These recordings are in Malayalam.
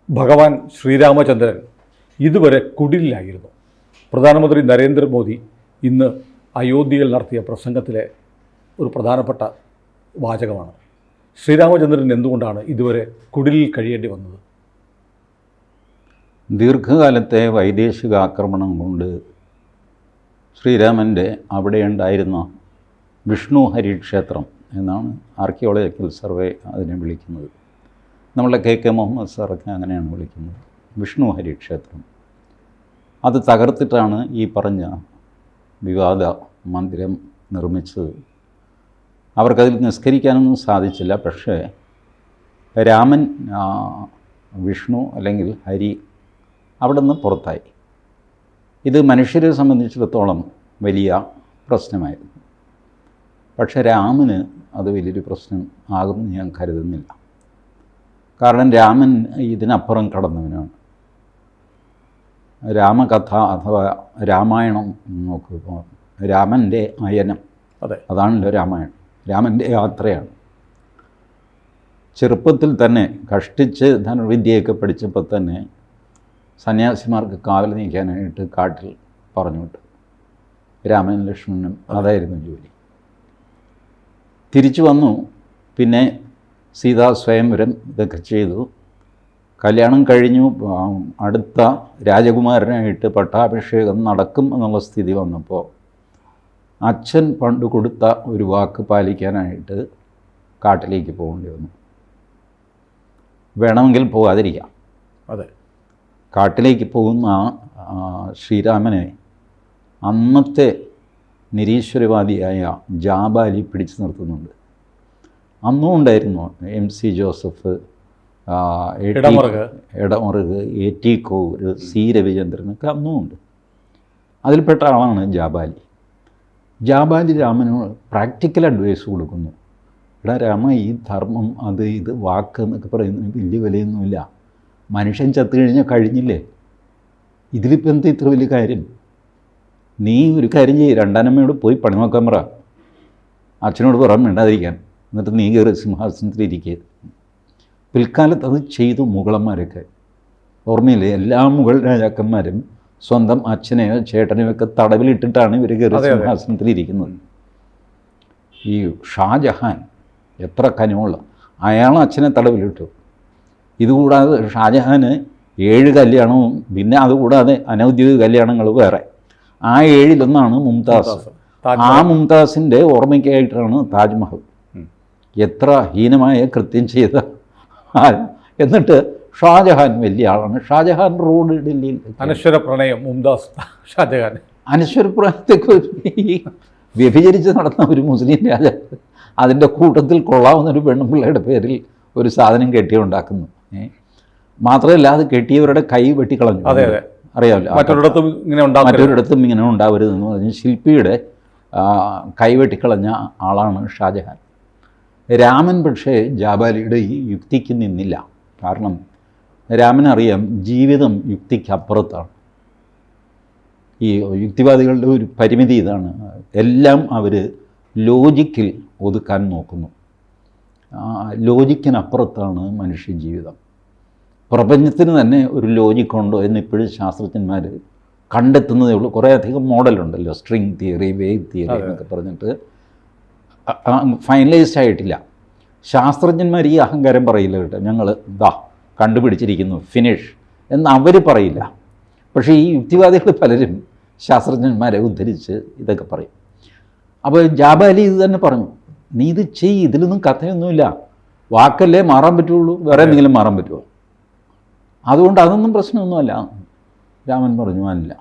ഭഗവാൻ ശ്രീരാമചന്ദ്രൻ ഇതുവരെ കുടിലായിരുന്നു. പ്രധാനമന്ത്രി നരേന്ദ്രമോദി ഇന്ന് അയോധ്യയിൽ നടത്തിയ പ്രസംഗത്തിലെ ഒരു പ്രധാനപ്പെട്ട വാചകമാണ്. ശ്രീരാമചന്ദ്രൻ എന്തുകൊണ്ടാണ് ഇതുവരെ കുടിലിൽ കഴിയേണ്ടി വന്നത്? ദീർഘകാലത്തെ വൈദേശിക ആക്രമണം കൊണ്ട് ശ്രീരാമൻ്റെ അവിടെയുണ്ടായിരുന്ന വിഷ്ണു ഹരി ക്ഷേത്രം എന്നാണ് ആർക്കിയോളജിക്കൽ സർവേ അതിനെ വിളിക്കുന്നത്. നമ്മളെ KK മുഹമ്മദ് സാറൊക്കെ അങ്ങനെയാണ് വിളിക്കുന്നത്, വിഷ്ണു ഹരി ക്ഷേത്രം. അത് തകർത്തിട്ടാണ് ഈ പറഞ്ഞ വിവാദ മന്ദിരം നിർമ്മിച്ചത്. അവർക്കതിൽ നിസ്കരിക്കാനൊന്നും സാധിച്ചില്ല. പക്ഷേ രാമൻ, വിഷ്ണു അല്ലെങ്കിൽ ഹരി അവിടെ നിന്ന് പുറത്തായി. ഇത് മനുഷ്യരെ സംബന്ധിച്ചിടത്തോളം വലിയ പ്രശ്നമായിരുന്നു. പക്ഷേ രാമന് അത് വലിയൊരു പ്രശ്നം ആകുമെന്ന് ഞാൻ കരുതുന്നില്ല. കാരണം രാമൻ ഇതിനപ്പുറം കടന്നവനാണ്. രാമകഥ അഥവാ രാമായണം നോക്കുമ്പോൾ രാമൻ്റെ അയനം, അതാണല്ലോ രാമായണം, രാമൻ്റെ യാത്രയാണ്. ചെറുപ്പത്തിൽ തന്നെ കഷ്ടിച്ച് ധനുർവിദ്യയൊക്കെ പഠിച്ചപ്പോൾ തന്നെ സന്യാസിമാർക്ക് കാവൽ നീക്കാനായിട്ട് കാട്ടിൽ പറഞ്ഞു വിട്ടു. രാമനും ലക്ഷ്മണനും അതായിരുന്നു ജോലി. തിരിച്ചു വന്നു. പിന്നെ സീതാ സ്വയംവരം ഇതൊക്കെ ചെയ്തു. കല്യാണം കഴിഞ്ഞു. അടുത്ത രാജകുമാരനായിട്ട് പട്ടാഭിഷേകം നടക്കും എന്നുള്ള സ്ഥിതി വന്നപ്പോൾ അച്ഛൻ പണ്ട് കൊടുത്ത ഒരു വാക്ക് പാലിക്കാനായിട്ട് കാട്ടിലേക്ക് പോകേണ്ടി വന്നു. വേണമെങ്കിൽ പോകാതിരിക്കാം. അതെ, കാട്ടിലേക്ക് പോകുന്ന ശ്രീരാമനെ അന്നത്തെ നിരീശ്വരവാദിയായ ജാബാലി പിടിച്ചു നിർത്തുന്നുണ്ട്. അന്നും ഉണ്ടായിരുന്നു MC Joseph, Idamaruku, AT Kovoor, C രവിചന്ദ്രനൊക്കെ അന്നും ഉണ്ട്. അതിൽപ്പെട്ട ആളാണ് ജാബാലി. ജാബാലി രാമനോട് പ്രാക്ടിക്കൽ അഡ്വൈസ് കൊടുക്കുന്നു. എടാ രാമ, ഈ ധർമ്മം അത് ഇത് വാക്ക് എന്നൊക്കെ പറയുന്നതിന് വലിയ വിലയൊന്നുമില്ല. മനുഷ്യൻ ചത്തു കഴിഞ്ഞാൽ കഴിഞ്ഞില്ലേ, ഇതിലിപ്പോൾ എന്താ ഇത്ര വലിയ കാര്യം? നീ ഒരു കാര്യം ചെയ്യ്, രണ്ടാനമ്മയോട് പോയി പണി നോക്കാൻ പറ, അച്ഛനോട് പറയാൻ വേണ്ടാതിരിക്കാൻ, എന്നിട്ട് നീ കയറി സിംഹാസനത്തിലിരിക്കുക. പിൽക്കാലത്ത് അത് ചെയ്തു മുഗളന്മാരൊക്കെ. ഓർമ്മയില്ലേ, എല്ലാ മുഗൾ രാജാക്കന്മാരും സ്വന്തം അച്ഛനെയോ ചേട്ടനെയോ ഒക്കെ തടവിലിട്ടിട്ടാണ് ഇവർ കയറി സിംഹാസനത്തിലിരിക്കുന്നത്. ഈ ഷാജഹാൻ എത്ര കനിവുള്ള, അയാൾ അച്ഛനെ തടവിലിട്ടു. ഇതുകൂടാതെ ഷാജഹാന് 7 കല്യാണവും പിന്നെ അതുകൂടാതെ അനൗദ്യോഗിക കല്യാണങ്ങൾ വേറെ. ആ 7-1 മുംതാസ്. ആ മുംതാസിൻ്റെ ഓർമ്മയ്ക്കായിട്ടാണ് താജ്മഹൽ. എത്ര ഹീനമായ കൃത്യം ചെയ്ത. എന്നിട്ട് ഷാജഹാൻ വലിയ ആളാണ്. ഷാജഹാൻ റോഡ് ഡൽഹിയിൽ അനശ്വര പ്രണയം മുംതാസ് ഷാജഹാൻ. അനശ്വര പ്രണയത്തെക്കുറിച്ച് ഈ വ്യഭിചരിച്ച് നടന്ന ഒരു മുസ്ലിം രാജാവ് അതിൻ്റെ കൂട്ടത്തിൽ കൊള്ളാവുന്നൊരു പെണ്ണുപിള്ളയുടെ പേരിൽ ഒരു സാധനം കെട്ടിയുണ്ടാക്കുന്നു. മാത്രമല്ല അത് കെട്ടിയവരുടെ കൈ വെട്ടിക്കളഞ്ഞു. അറിയാമല്ലോ, മറ്റൊരിടത്തും ഇങ്ങനെ ഉണ്ടാവരുതെന്ന് പറഞ്ഞ് ശില്പിയുടെ കൈ വെട്ടിക്കളഞ്ഞ ആളാണ് ഷാജഹാൻ. രാമൻ പക്ഷേ ജാബാലിയുടെ ഈ യുക്തിക്ക് നിന്നില്ല. കാരണം രാമനറിയാം ജീവിതം യുക്തിക്കപ്പുറത്താണ്. ഈ യുക്തിവാദികളുടെ ഒരു പരിമിതി ഇതാണ്, എല്ലാം അവർ ലോജിക്കിൽ ഒതുക്കാൻ നോക്കുന്നു. ലോജിക്കിനപ്പുറത്താണ് മനുഷ്യ ജീവിതം. പ്രപഞ്ചത്തിന് തന്നെ ഒരു ലോജിക്കുണ്ടോ എന്നിപ്പോഴും ശാസ്ത്രജ്ഞന്മാർ കണ്ടെത്തുന്നതേ ഉള്ളൂ. കുറേയധികം മോഡലുണ്ടല്ലോ, സ്ട്രിങ് തിയറി, വേവ് തിയറി എന്നൊക്കെ പറഞ്ഞിട്ട് ഫൈനലൈസ്ഡ് ആയിട്ടില്ല. ശാസ്ത്രജ്ഞന്മാർ ഈ അഹങ്കാരം പറയില്ല കേട്ടോ, ഞങ്ങൾ കണ്ടുപിടിച്ചിരിക്കുന്നു ഫിനിഷ് എന്ന് അവർ പറയില്ല. പക്ഷേ ഈ യുക്തിവാദികൾ പലരും ശാസ്ത്രജ്ഞന്മാരെ ഉദ്ധരിച്ച് ഇതൊക്കെ പറയും. അപ്പോൾ ജാബാലി ഇത് തന്നെ പറഞ്ഞു, നീ ഇത് ചെയ്യ്, ഇതിലൊന്നും കഥയൊന്നുമില്ല, വാക്കല്ലേ മാറാൻ പറ്റുള്ളൂ, വേറെ എന്തെങ്കിലും മാറാൻ പറ്റുമോ? അതുകൊണ്ട് അതൊന്നും പ്രശ്നമൊന്നുമല്ല. രാമൻ പറഞ്ഞു, അല്ല,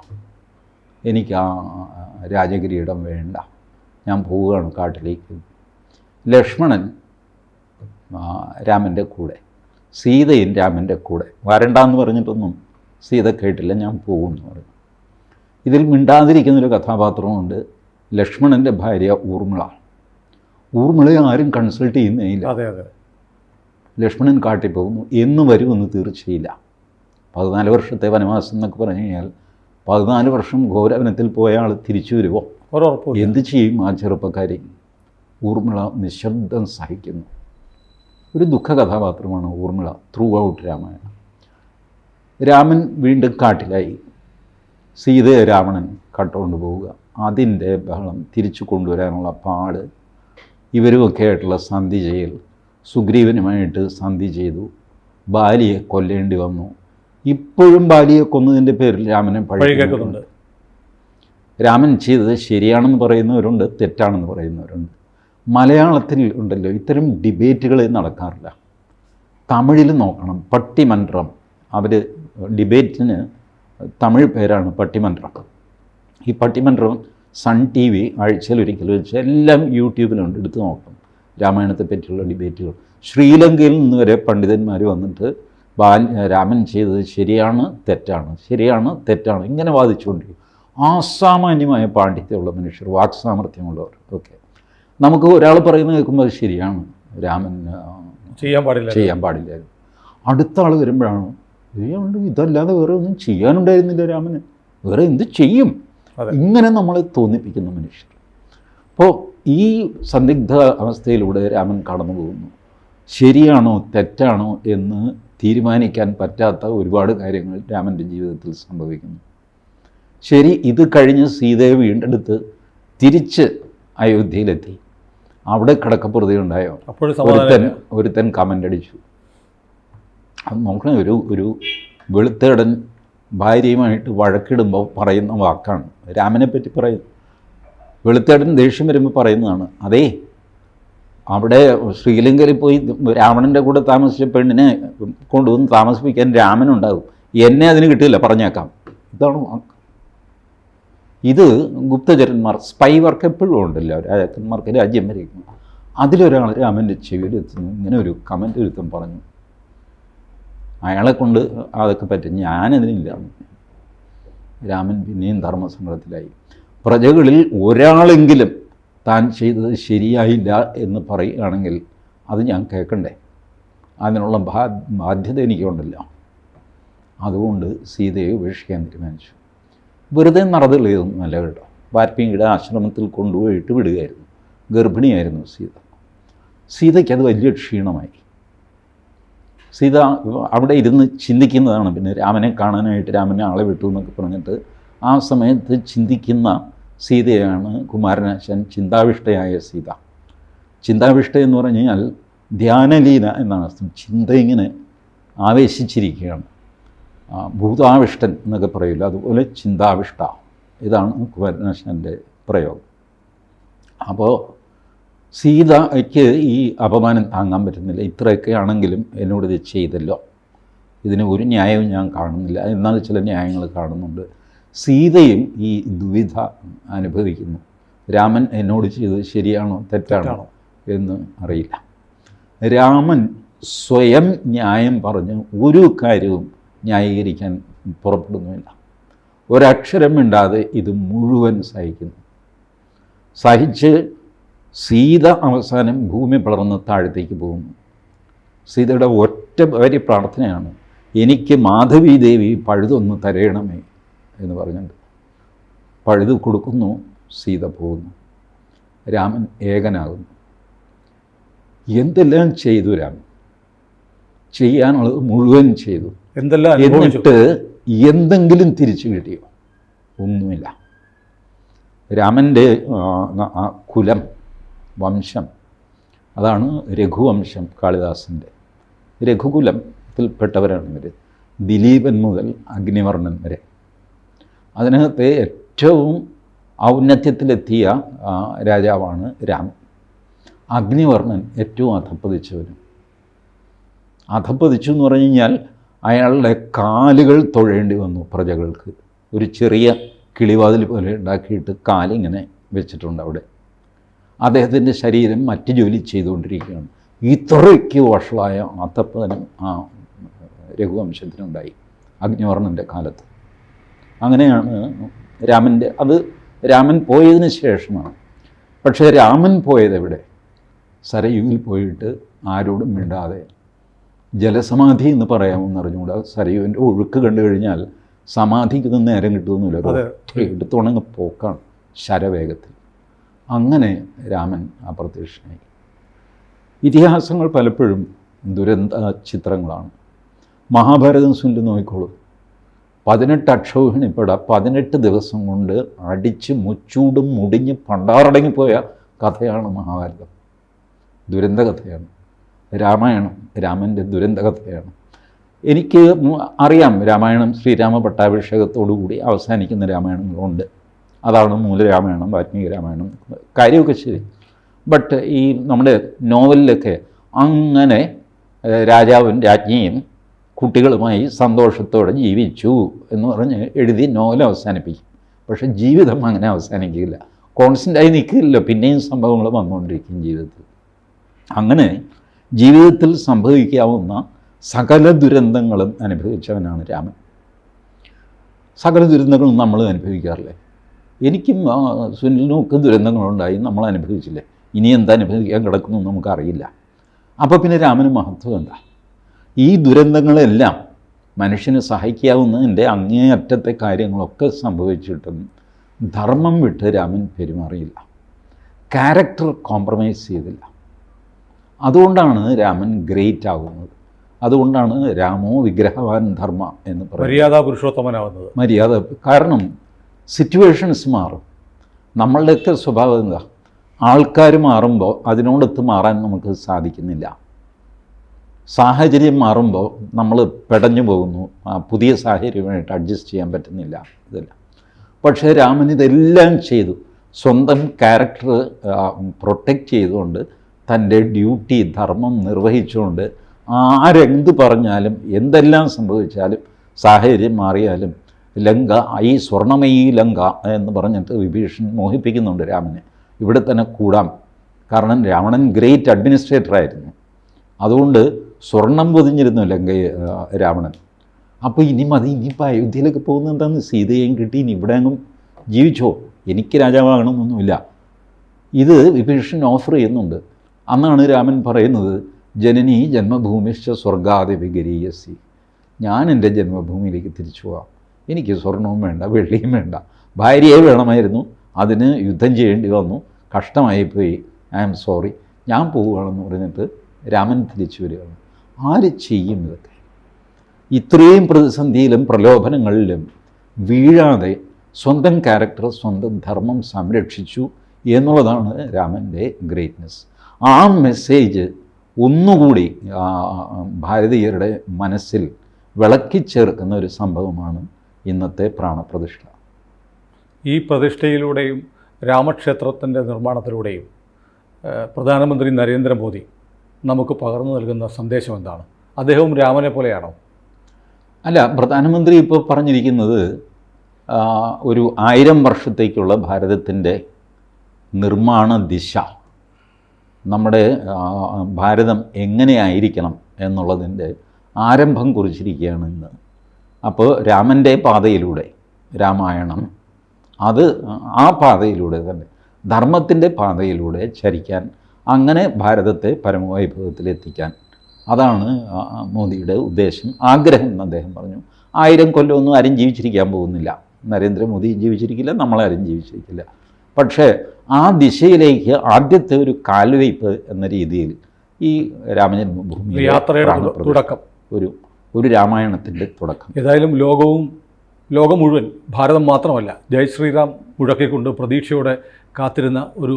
എനിക്ക് ആ രാജകിരീടം വേണ്ട, ഞാൻ പോവുകയാണ് കാട്ടിലേക്ക്. ലക്ഷ്മണൻ രാമൻ്റെ കൂടെ, സീതയും രാമൻ്റെ കൂടെ. വരണ്ടെന്ന് പറഞ്ഞിട്ടൊന്നും സീത കേട്ടില്ല, ഞാൻ പോകുമെന്ന് പറഞ്ഞു. ഇതിൽ മിണ്ടാതിരിക്കുന്നൊരു കഥാപാത്രമുണ്ട്, ലക്ഷ്മണൻ്റെ ഭാര്യ ഊർമിള. ഊർമിളയെ ആരും കൺസൾട്ട് ചെയ്യുന്നേയില്ല. ലക്ഷ്മണൻ കാട്ടി പോകുന്നു. എന്ന് വരുമെന്ന് തീർച്ചയില്ല. 14 വർഷത്തെ വനവാസം എന്നൊക്കെ പറഞ്ഞു കഴിഞ്ഞാൽ 14 വർഷം ഘോരവനത്തിൽ പോയ ആൾ തിരിച്ചു വരുമോ? എന്ത് ചെയ്യും ആ ചെറുപ്പക്കാരി? ഊർമിള നിശബ്ദം സഹിക്കുന്നു. ഒരു ദുഃഖ കഥാപാത്രമാണ് ഊർമിള ത്രൂ ഔട്ട് രാമായണം. രാമൻ വീണ്ടും കാട്ടിലായി. സീതയെ രാവണൻ കട്ടുകൊണ്ട് പോവുക, അതിൻ്റെ ബഹളം, തിരിച്ചു കൊണ്ടുവരാനുള്ള പാട്, ഇവരുമൊക്കെ ആയിട്ടുള്ള സന്ധി ചെയ്യൽ, സുഗ്രീവനുമായിട്ട് സന്ധി ചെയ്തു, ബാലിയെ കൊല്ലേണ്ടി വന്നു. ഇപ്പോഴും ബാലിയെ കൊന്നതിൻ്റെ പേരിൽ രാമനെ പഴിക്കുന്നുണ്ട്. രാമൻ ചെയ്തത് ശരിയാണെന്ന് പറയുന്നവരുണ്ട്, തെറ്റാണെന്ന് പറയുന്നവരുണ്ട്. മലയാളത്തിൽ ഉണ്ടല്ലോ ഇത്തരം ഡിബേറ്റുകൾ നടക്കാറില്ല. തമിഴിൽ നോക്കണം, പട്ടിമന്ത്രം. അവർ ഡിബേറ്റിന് തമിഴ് പേരാണ് പട്ടിമന്ത്രം. ഈ പട്ടിമന്ത്രം സൺ TV ആഴ്ചയിലൊരിക്കൽ വെച്ച് എല്ലാം യൂട്യൂബിലുണ്ട്, എടുത്ത് നോക്കണം. രാമായണത്തെ പറ്റിയുള്ള ഡിബേറ്റുകൾ. ശ്രീലങ്കയിൽ നിന്ന് വരെ പണ്ഡിതന്മാർ വന്നിട്ട് രാമൻ ചെയ്തത് ശരിയാണ് തെറ്റാണ്, ശരിയാണ് തെറ്റാണ്, ഇങ്ങനെ വാദിച്ചുകൊണ്ടിരിക്കും. അസാമാന്യമായ പാണ്ഡിത്യമുള്ള മനുഷ്യർ, വാക്സാമർത്ഥ്യമുള്ളവർ. ഓക്കെ, നമുക്ക് ഒരാൾ പറയുന്നത് കേൾക്കുമ്പോൾ അത് ശരിയാണ്, രാമൻ ചെയ്യാൻ പാടില്ലായിരുന്നു. അടുത്ത ആൾ വരുമ്പോഴാണ് ഇതല്ലാതെ വേറെ ഒന്നും ചെയ്യാനുണ്ടായിരുന്നില്ല രാമന്, വേറെ എന്ത് ചെയ്യും, ഇങ്ങനെ നമ്മളെ തോന്നിപ്പിക്കുന്ന മനുഷ്യർ. അപ്പോൾ ഈ സന്ദിഗ്ധ അവസ്ഥയിലൂടെ രാമൻ കടന്നു പോകുന്നു. ശരിയാണോ തെറ്റാണോ എന്ന് തീരുമാനിക്കാൻ പറ്റാത്ത ഒരുപാട് കാര്യങ്ങൾ രാമൻ്റെ ജീവിതത്തിൽ സംഭവിക്കുന്നു. ശരി, ഇത് കഴിഞ്ഞ് സീതയെ വീണ്ടെടുത്ത് തിരിച്ച് അയോധ്യയിലെത്തി. അവിടെ കിടക്കപ്പുറതയുണ്ടായോ? ഒരുത്തൻ കമൻ്റ് അടിച്ചു. അത് നോക്കണേ, ഒരു വെളുത്തേടൻ ഭാര്യയുമായിട്ട് വഴക്കിടുമ്പോൾ പറയുന്ന വാക്കാണ്, രാമനെ പറ്റി പറയുന്നത്. വെളുത്തേടൻ ദേഷ്യം വരുമ്പോൾ പറയുന്നതാണ്, അതേ അവിടെ ശ്രീലങ്കയിൽ പോയി രാവണൻ്റെ കൂടെ താമസിച്ച പെണ്ണിനെ കൊണ്ടുവന്ന് താമസിപ്പിക്കാൻ രാമനുണ്ടാകും, എന്നെ അതിന് കിട്ടില്ല, പറഞ്ഞേക്കാം. ഇതാണ് വാക്ക്. ഇത് ഗുപ്തചരന്മാർ, സ്പൈ വർക്ക് എപ്പോഴും ഉണ്ടല്ലോ, രാജാക്കന്മാർക്ക് രാജ്യം ഭരിക്കുന്നു. അതിലൊരാൾ രാമൻ്റെ ചെവിയിലെത്തുന്നു, ഇങ്ങനെ ഒരു കമൻ്റ് ഒരുത്തം പറഞ്ഞു. അയാളെ കൊണ്ട് അതൊക്കെ പറ്റും, ഞാനതിനില്ല. രാമൻ പിന്നെയും ധർമ്മസങ്കടത്തിലായി. പ്രജകളിൽ ഒരാളെങ്കിലും താൻ ചെയ്തത് ശരിയായില്ല എന്ന് പറയുകയാണെങ്കിൽ അത് ഞാൻ കേൾക്കണ്ടേ? അതിനുള്ള ബാധ്യത എനിക്കുണ്ടല്ലോ. അതുകൊണ്ട് സീതയെ ഉപേക്ഷിക്കാൻ തീരുമാനിച്ചു. വെറുതെ നടന്നുകളയൊന്നും അല്ല കേട്ടോ. വാൽമീകിയുടെ ആശ്രമത്തിൽ കൊണ്ടുപോയിട്ട് വിടുകയായിരുന്നു. ഗർഭിണിയായിരുന്നു സീതയ്ക്ക് അത് വലിയ ക്ഷീണമായി. സീത അവിടെ ഇരുന്ന് ചിന്തിക്കുന്നതാണ്. പിന്നെ രാമനെ കാണാനായിട്ട് രാമനെ ആളെ വിട്ടു എന്നൊക്കെ പറഞ്ഞിട്ട് ആ സമയത്ത് ചിന്തിക്കുന്ന സീതയാണ് കുമാരനാശാൻ ചിന്താവിഷ്ടയായ സീത. ചിന്താവിഷ്ട എന്ന് പറഞ്ഞു കഴിഞ്ഞാൽ ധ്യാനലീന എന്നാണ് അർത്ഥം. ചിന്ത ഇങ്ങനെ ആവേശിച്ചിരിക്കുകയാണ്. ഭൂതാവിഷ്ടൻ എന്നൊക്കെ പറയില്ല, അതുപോലെ ചിന്താവിഷ്ട. ഇതാണ് കുമാരനാശാൻ്റെ പ്രയോഗം. അപ്പോൾ സീതയ്ക്ക് ഈ അപമാനം താങ്ങാൻ പറ്റുന്നില്ല. ഇത്രയൊക്കെ ആണെങ്കിലും എന്നോട് ഇത് ചെയ്തല്ലോ, ഇതിന് ഒരു ന്യായവും ഞാൻ കാണുന്നില്ല. എന്നാൽ ചില ന്യായങ്ങൾ കാണുന്നുണ്ട്. സീതയും ഈ ദുവിധ അനുഭവിക്കുന്നു. രാമൻ എന്നോട് ചെയ്തത് ശരിയാണോ തെറ്റാണോ എന്ന് അറിയില്ല. രാമൻ സ്വയം ന്യായം പറഞ്ഞ് ഒരു കാര്യവും ന്യായീകരിക്കാൻ പുറപ്പെടുന്നുമില്ല. ഒരക്ഷരം മിണ്ടാതെ ഇത് മുഴുവൻ സഹിക്കുന്നു. സഹിച്ച് സീത അവസാനം ഭൂമി പിളർന്ന് താഴത്തേക്ക് പോകുന്നു. സീതയുടെ ഒറ്റ വരി പ്രാർത്ഥനയാണ്, എനിക്ക് മാധവീദേവി പഴുതൊന്ന് തരയണമേ എന്ന് പറഞ്ഞിട്ട് പഴുത് കൊടുക്കുന്നു. സീത പോകുന്നു. രാമൻ ഏകനാകുന്നു. എന്തെല്ലാം ചെയ്തു രാമൻ? ചെയ്യാനുള്ളത് മുഴുവൻ ചെയ്തു. എന്നിട്ട് എന്തെങ്കിലും തിരിച്ചു കിട്ടിയോ? ഒന്നുമില്ല. രാമൻ്റെ കുലം, വംശം, അതാണ് രഘുവംശം. കാളിദാസൻ്റെ രഘുകുലത്തിൽപ്പെട്ടവരാണ് ഇവർ. ദിലീപൻ മുതൽ അഗ്നിവർണ്ണൻ വരെ. അതിനകത്തെ ഏറ്റവും ഔന്നത്യത്തിലെത്തിയ രാജാവാണ് രാമൻ. അഗ്നിവർണ്ണൻ ഏറ്റവും അധപ്പതിച്ചവനും. അധപ്പതിച്ചു എന്ന് പറഞ്ഞു കഴിഞ്ഞാൽ അയാളുടെ കാലുകൾ തൊഴേണ്ടി വന്നു പ്രജകൾക്ക്. ഒരു ചെറിയ കിളിവാതിൽ പോലെ ഉണ്ടാക്കിയിട്ട് കാലിങ്ങനെ വെച്ചിട്ടുണ്ട് അവിടെ. അദ്ദേഹത്തിൻ്റെ ശരീരം മറ്റ് ജോലി ചെയ്തുകൊണ്ടിരിക്കുകയാണ്. ഇത്രയ്ക്ക് വഷളായ അധപ്പതനം ആ രഘുവംശത്തിനുണ്ടായി അഗ്നിവർണ്ണൻ്റെ കാലത്ത്. അങ്ങനെയാണ് രാമൻ്റെ, അത് രാമൻ പോയതിന് ശേഷമാണ്. പക്ഷേ രാമൻ പോയതെവിടെ? സരയുവിൽ പോയിട്ട് ആരോടും മിണ്ടാതെ ജലസമാധി എന്ന് പറയാമെന്ന് അറിഞ്ഞുകൂടാ. സരയുവിൻ്റെ ഒഴുക്ക് കണ്ടു കഴിഞ്ഞാൽ സമാധിക്ക് നേരം കിട്ടുമെന്നില്ല, എടുത്തുണങ്ങ് പോക്കാണ് ശരവേഗത്തിൽ. അങ്ങനെ രാമൻ അപ്രത്യക്ഷനായി. ഇതിഹാസങ്ങൾ പലപ്പോഴും ദുരന്ത ചിത്രങ്ങളാണ്. മഹാഭാരതം സുനിൽ നോക്കിക്കോളൂ. 18 അക്ഷൗഹിണിപ്പട 18 ദിവസം കൊണ്ട് അടിച്ച് മുച്ചൂടും മുടിഞ്ഞ് പണ്ടാറടങ്ങിപ്പോയ കഥയാണ് മഹാഭാരതം. ദുരന്ത കഥയാണ്. രാമായണം രാമൻ്റെ ദുരന്ത കഥയാണ്. എനിക്ക് അറിയാം രാമായണം ശ്രീരാമ പട്ടാഭിഷേകത്തോടുകൂടി അവസാനിക്കുന്ന രാമായണങ്ങളുണ്ട്. അതാണ് മൂലരാമായണം, വാൽമീകി രാമായണം, കാര്യമൊക്കെ ശരി. ബട്ട് ഈ നമ്മുടെ നോവലിലൊക്കെ അങ്ങനെ രാജാവും രാജ്ഞിയും കുട്ടികളുമായി സന്തോഷത്തോടെ ജീവിച്ചു എന്ന് പറഞ്ഞ് എഴുതി നോവൽ അവസാനിപ്പിക്കും. പക്ഷേ ജീവിതം അങ്ങനെ അവസാനിക്കില്ല, കോൺസ്റ്റൻ്റായി നിൽക്കില്ല, പിന്നെയും സംഭവങ്ങൾ വന്നുകൊണ്ടിരിക്കും ജീവിതത്തിൽ. അങ്ങനെ ജീവിതത്തിൽ സംഭവിക്കാവുന്ന സകല ദുരന്തങ്ങളും അനുഭവിച്ചവനാണ് രാമൻ. സകല ദുരന്തങ്ങളും നമ്മൾ അനുഭവിക്കാറില്ലേ? എനിക്കും സുനിലിനും ഒക്കെ ദുരന്തങ്ങളുണ്ടായി, നമ്മൾ അനുഭവിച്ചില്ലേ? ഇനി എന്താ അനുഭവിക്കാൻ കിടക്കുന്നു നമുക്കറിയില്ല. അപ്പോൾ പിന്നെ രാമന് മഹത്വം എന്താ? ഈ ദുരന്തങ്ങളെല്ലാം മനുഷ്യന് സഹായിക്കാവുന്നതിൻ്റെ അങ്ങേയറ്റത്തെ കാര്യങ്ങളൊക്കെ സംഭവിച്ചിട്ടും ധർമ്മം വിട്ട് രാമൻ പെരുമാറിയില്ല, ക്യാരക്ടർ കോംപ്രമൈസ് ചെയ്തില്ല. അതുകൊണ്ടാണ് രാമൻ ഗ്രേറ്റ് ആകുന്നത്. അതുകൊണ്ടാണ് രാമോ വിഗ്രഹവാൻ ധർമ്മ എന്ന് പറയുന്നത്, മര്യാദാ പുരുഷോത്തമനാവുന്നത്. മര്യാദ. കാരണം സിറ്റുവേഷൻസ് മാറും. നമ്മളുടെയൊക്കെ സ്വഭാവം എന്താ? ആൾക്കാർ മാറുമ്പോൾ അതിനോടൊത്ത് മാറാൻ നമുക്ക് സാധിക്കുന്നില്ല. സാഹചര്യം മാറുമ്പോൾ നമ്മൾ പെടഞ്ഞു പോകുന്നു, പുതിയ സാഹചര്യമായിട്ട് അഡ്ജസ്റ്റ് ചെയ്യാൻ പറ്റുന്നില്ല, ഇതല്ല. പക്ഷേ രാമൻ ഇതെല്ലാം ചെയ്തു, സ്വന്തം ക്യാരക്ടർ പ്രൊട്ടക്റ്റ് ചെയ്തുകൊണ്ട്, തൻ്റെ ഡ്യൂട്ടി ധർമ്മം നിർവഹിച്ചുകൊണ്ട്, ആരെന്ത് പറഞ്ഞാലും എന്തെല്ലാം സംഭവിച്ചാലും സാഹചര്യം മാറിയാലും ലങ്ക, ഈ സ്വർണ്ണമയീ ലങ്ക എന്ന് പറഞ്ഞിട്ട് വിഭീഷൺ മോഹിപ്പിക്കുന്നുണ്ട് രാമനെ, ഇവിടെ തന്നെ കൂടാം. കാരണം രാവണൻ ഗ്രേറ്റ് അഡ്മിനിസ്ട്രേറ്ററായിരുന്നു, അതുകൊണ്ട് സ്വർണം പൊതിഞ്ഞിരുന്നു രാവണൻ. അപ്പോൾ ഇനി മതി, ഇനിയിപ്പോൾ അയോധ്യയിലേക്ക് പോകുന്നത് എന്താണെന്ന്, സീതയും കിട്ടി, ഇനി ഇവിടെ അങ്ങും ജീവിച്ചോ, എനിക്ക് രാജാവാകണമെന്നൊന്നുമില്ല. ഇത് വിഭീഷൺ ഓഫർ ചെയ്യുന്നുണ്ട്. അന്നാണ് രാമൻ പറയുന്നത്, ജനനീ ജന്മഭൂമിശ്ച സ്വർഗാദി വിഗരീയസി, ഞാൻ എൻ്റെ ജന്മഭൂമിയിലേക്ക് തിരിച്ചു പോകാം, എനിക്ക് സ്വർണവും വേണ്ട വെള്ളിയും വേണ്ട, ഭാര്യയെ വേണമായിരുന്നു, അതിന് യുദ്ധം ചെയ്യേണ്ടി വന്നു, കഷ്ടമായിപ്പോയി, ഐ ആം സോറി, ഞാൻ പോവുകയാണെന്ന് പറഞ്ഞിട്ട് രാമൻ തിരിച്ചു വരികയാണ്. ആര് ചെയ്യും ഇതൊക്കെ? ഇത്രയും പ്രതിസന്ധിയിലും പ്രലോഭനങ്ങളിലും വീഴാതെ സ്വന്തം ക്യാരക്ടർ, സ്വന്തം ധർമ്മം സംരക്ഷിച്ചു എന്നുള്ളതാണ് രാമൻ്റെ ഗ്രേറ്റ്നെസ്. ആ മെസ്സേജ് ഒന്നുകൂടി ഭാരതീയരുടെ മനസ്സിൽ വിളക്കിച്ചേർക്കുന്ന ഒരു സംഭവമാണ് ഇന്നത്തെ പ്രാണപ്രതിഷ്ഠ. ഈ പ്രതിഷ്ഠയിലൂടെയും രാമക്ഷേത്രത്തിൻ്റെ നിർമ്മാണത്തിലൂടെയും പ്രധാനമന്ത്രി നരേന്ദ്രമോദി നമുക്ക് പകർന്നു നൽകുന്ന സന്ദേശം എന്താണ്? അദ്ദേഹവും രാമനെ പോലെയാണോ? അല്ല, പ്രധാനമന്ത്രി ഇപ്പോൾ പറഞ്ഞിരിക്കുന്നത് ഒരു 1000 വർഷത്തേക്കുള്ള ഭാരതത്തിൻ്റെ നിർമ്മാണ ദിശ, നമ്മുടെ ഭാരതം എങ്ങനെയായിരിക്കണം എന്നുള്ളതിൻ്റെ ആരംഭം കുറിച്ചിരിക്കുകയാണ് ഇന്ന്. അപ്പോൾ രാമൻ്റെ പാതയിലൂടെ, രാമായണം അത് ആ പാതയിലൂടെ തന്നെ, ധർമ്മത്തിൻ്റെ പാതയിലൂടെ ചരിക്കാൻ, അങ്ങനെ ഭാരതത്തെ പരമവൈഭവത്തിലെത്തിക്കാൻ, അതാണ് മോദിയുടെ ഉദ്ദേശം, ആഗ്രഹം എന്ന് അദ്ദേഹം പറഞ്ഞു. 1000 കൊല്ലമൊന്നും ആരും ജീവിച്ചിരിക്കാൻ പോകുന്നില്ല, നരേന്ദ്രമോദി ജീവിച്ചിരിക്കില്ല, നമ്മളാരും ജീവിച്ചിരിക്കില്ല. പക്ഷേ ആ ദിശയിലേക്ക് ആദ്യത്തെ ഒരു കാൽവയ്പ് എന്ന രീതിയിൽ ഈ രാമജന്മഭൂമി യാത്രയുടെ തുടക്കം, ഒരു രാമായണത്തിൻ്റെ തുടക്കം. ഏതായാലും ലോകം മുഴുവൻ, ഭാരതം മാത്രമല്ല, ജയ് ശ്രീറാം മുഴക്കിക്കൊണ്ട് പ്രതീക്ഷയോടെ കാത്തിരുന്ന ഒരു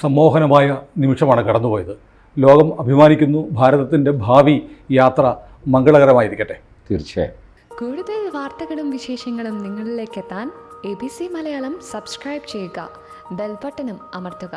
സമ്മോഹനമായ നിമിഷമാണ് കടന്നുപോയത്. ലോകം അഭിമാനിക്കുന്നു. ഭാരതത്തിൻ്റെ ഭാവി യാത്ര മംഗളകരമായിരിക്കട്ടെ. തീർച്ചയായും. കൂടുതൽ വാർത്തകളും വിശേഷങ്ങളും നിങ്ങളിലേക്ക് എത്താൻ ABC മലയാളം സബ്സ്ക്രൈബ് ചെയ്യുക, ബെൽ ബട്ടണും അമർത്തുക.